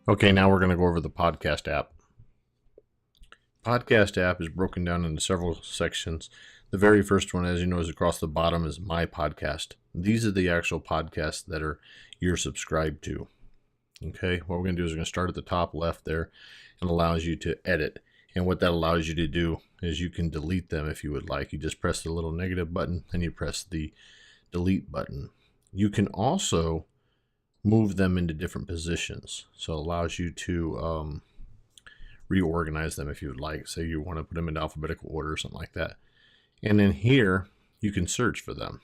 Okay, now we're going to go over the podcast app. Podcast app is broken down into several sections. The very first one, as you notice across the bottom, is My Podcast. These are the actual podcasts that you're subscribed to. Okay, what we're going to do is we're going to start at the top left there, and allows you to edit. And what that allows you to do is you can delete them if you would like. You just press the little negative button, and you press the delete button. You can also move them into different positions. So it allows you to reorganize them if you would like. Say you want to put them in alphabetical order or something like that. And then here you can search for them.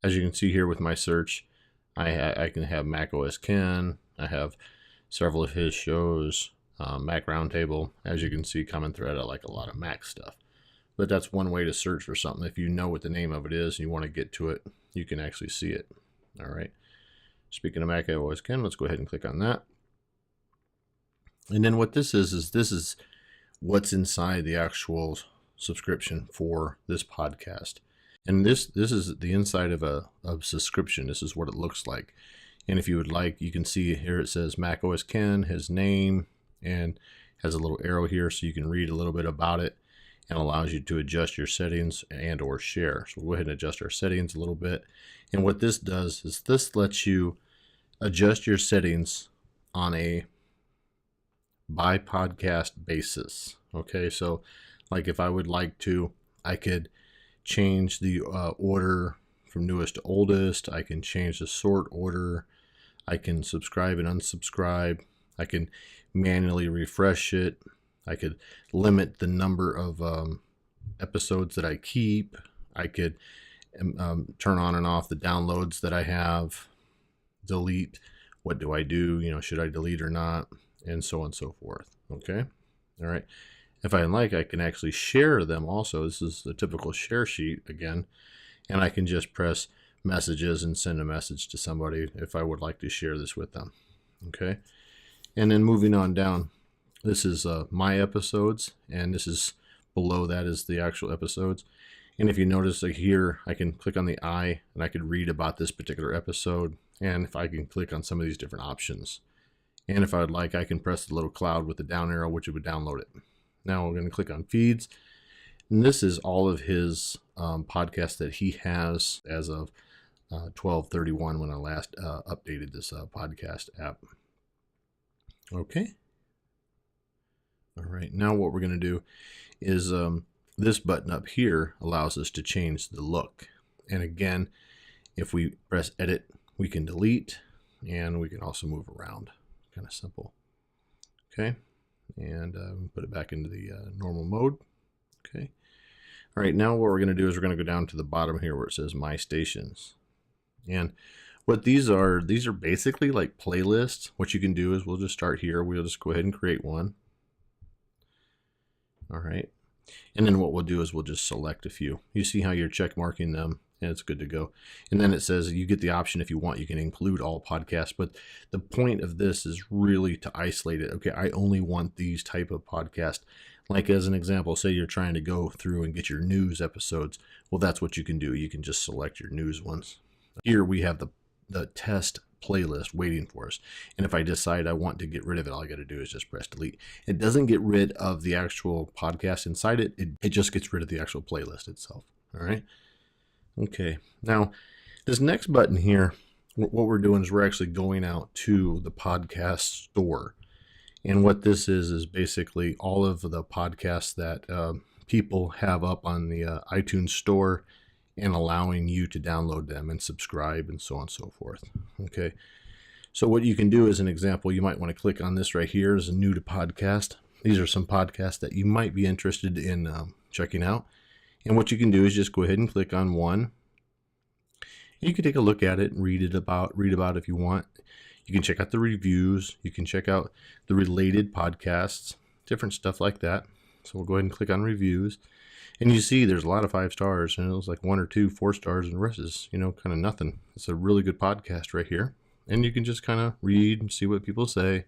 As you can see here with my search, I can have macOS Ken. I have several of his shows, Mac Roundtable. As you can see, Common Thread, I like a lot of Mac stuff. But that's one way to search for something. If you know what the name of it is and you want to get to it, you can actually see it. All right. Speaking of macOS Ken, let's go ahead and click on that. And then what this is this is what's inside the actual subscription for this podcast. And this is the inside of a subscription. This is what it looks like. And if you would like, you can see here it says macOS Ken, his name, and has a little arrow here so you can read a little bit about it, and allows you to adjust your settings and or share. So we'll go ahead and adjust our settings a little bit. And what this does is this lets you adjust your settings on a by podcast basis. Okay, so like if I would like to, I could change the order from newest to oldest. I can change the sort order. I can subscribe and unsubscribe. I can manually refresh it. I could limit the number of episodes that I keep. I could turn on and off the downloads that I have, delete. What do I do? You know, should I delete or not? And so on and so forth. Okay. All right. If I like, I can actually share them also. This is the typical share sheet again. And I can just press messages and send a message to somebody if I would like to share this with them. Okay. And then moving on down, this is my episodes, and this is below that is the actual episodes. And if you notice like here, I can click on the I and I could read about this particular episode. And if I can click on some of these different options. And if I would like, I can press the little cloud with the down arrow, which would download it. Now we're going to click on feeds. And this is all of his podcasts that he has as of 12/31 when I last updated this podcast app. Okay. All right. Now what we're going to do is this button up here allows us to change the look. And again, if we press edit, we can delete, and we can also move around. Kind of simple. Okay. And put it back into the normal mode. Okay. All right. Now what we're going to do is we're going to go down to the bottom here where it says My Stations. And what these are basically like playlists. What you can do is we'll just start here. We'll just go ahead and create one. All right. And then what we'll do is we'll just select a few. You see how you're check marking them, and it's good to go. And then it says you get the option if you want, you can include all podcasts. But the point of this is really to isolate it. Okay, I only want these type of podcasts. Like as an example, say you're trying to go through and get your news episodes. Well, that's what you can do. You can just select your news ones. Here we have the test playlist waiting for us. And if I decide I want to get rid of it, all I got to do is just press delete. It doesn't get rid of the actual podcast inside it. It just gets rid of the actual playlist itself. All right. Okay. Now this next button here, what we're doing is we're actually going out to the podcast store. And what this is basically all of the podcasts that people have up on the iTunes store, and allowing you to download them and subscribe and so on and so forth. Okay. So what you can do as an example, you might want to click on this right here as a new to podcast. These are some podcasts that you might be interested in checking out. And what you can do is just go ahead and click on one. You can take a look at it and read about if you want. You can check out the reviews. You can check out the related podcasts, different stuff like that. So we'll go ahead and click on reviews. And you see there's a lot of 5 stars, and it was like 1 or 2 4 stars, and the rest is, kind of nothing. It's a really good podcast right here. And you can just kind of read and see what people say.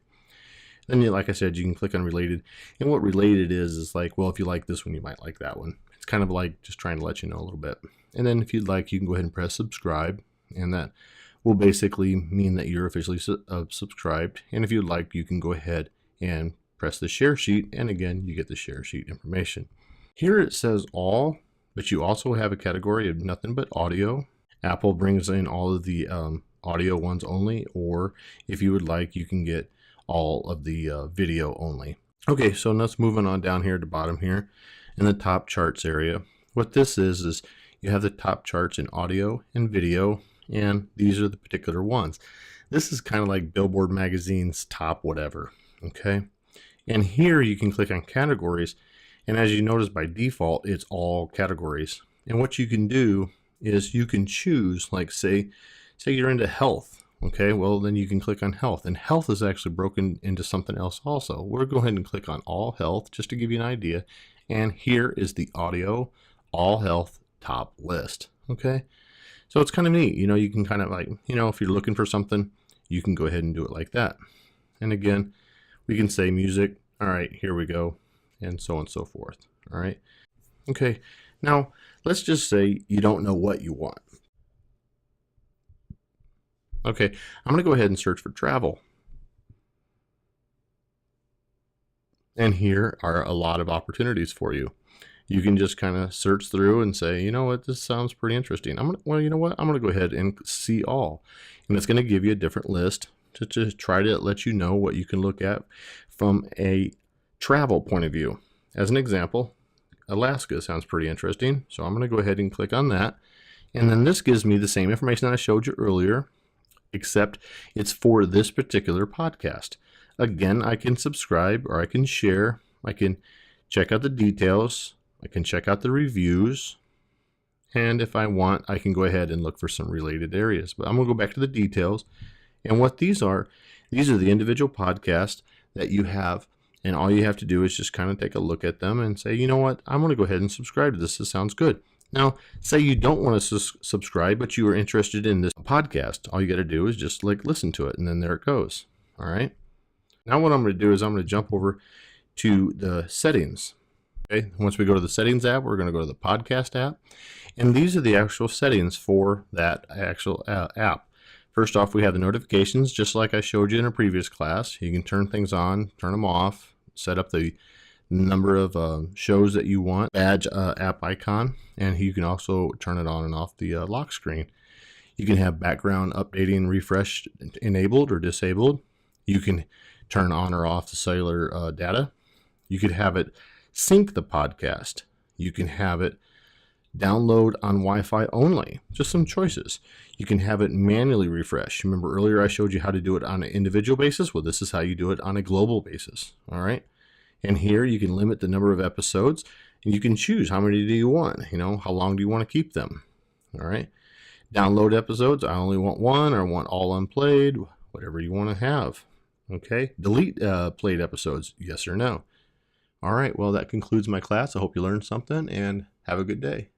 Then, like I said, you can click on related. And what related is like, well, if you like this one, you might like that one. It's kind of like just trying to let you know a little bit. And then if you'd like, you can go ahead and press subscribe, and that will basically mean that you're officially subscribed. And if you'd like, you can go ahead and press the share sheet, and again, you get the share sheet information. Here it says all, but you also have a category of nothing but audio. Apple brings in all of the audio ones only, or if you would like, you can get all of the video only. Okay, so let's move on down here at the bottom here in the top charts area. What this is you have the top charts in audio and video, and these are the particular ones. This is kind of like Billboard magazine's top whatever, okay? And here you can click on categories, and as you notice by default, it's all categories. And what you can do is you can choose, like say you're into health, okay? Well, then you can click on health, and health is actually broken into something else also. We'll go ahead and click on all health just to give you an idea. And here is the audio all health top list, okay? So it's kind of neat, you can kind of like, if you're looking for something, you can go ahead and do it like that. And again, we can say music, all right, here we go, and so on and so forth, all right? Okay, now let's just say you don't know what you want. Okay, I'm gonna go ahead and search for travel. And here are a lot of opportunities for you. You can just kind of search through and say, you know what, this sounds pretty interesting. Well, you know what, I'm gonna go ahead and see all. And it's gonna give you a different list to just try to let you know what you can look at from a travel point of view. As an example, Alaska sounds pretty interesting. So I'm gonna go ahead and click on that. And then this gives me the same information that I showed you earlier, except it's for this particular podcast. Again, I can subscribe or I can share. I can check out the details. I can check out the reviews. And if I want, I can go ahead and look for some related areas. But I'm going to go back to the details. And what these are the individual podcasts that you have. And all you have to do is just kind of take a look at them and say, you know what, I'm going to go ahead and subscribe to this. This sounds good. Now, say you don't want to subscribe, but you are interested in this podcast. All you got to do is just listen to it, and then there it goes. All right. Now what I'm going to do is I'm going to jump over to the settings. Okay. Once we go to the settings app, we're going to go to the podcast app, and these are the actual settings for that actual app. First off, we have the notifications, just like I showed you in a previous class. You can turn things on, turn them off, set up the number of shows that you want, badge app icon, and you can also turn it on and off the lock screen. You can have background updating, refresh enabled or disabled. You can turn on or off the cellular data. You could have it sync the podcast. You can have it download on Wi-Fi only. Just some choices. You can have it manually refresh. Remember earlier I showed you how to do it on an individual basis? Well, this is how you do it on a global basis. All right. And here you can limit the number of episodes, and you can choose how many do you want. How long do you want to keep them? All right. Download episodes. I only want one, or I want all unplayed, whatever you want to have. Okay. Delete played episodes. Yes or no. All right. Well, that concludes my class. I hope you learned something, and have a good day.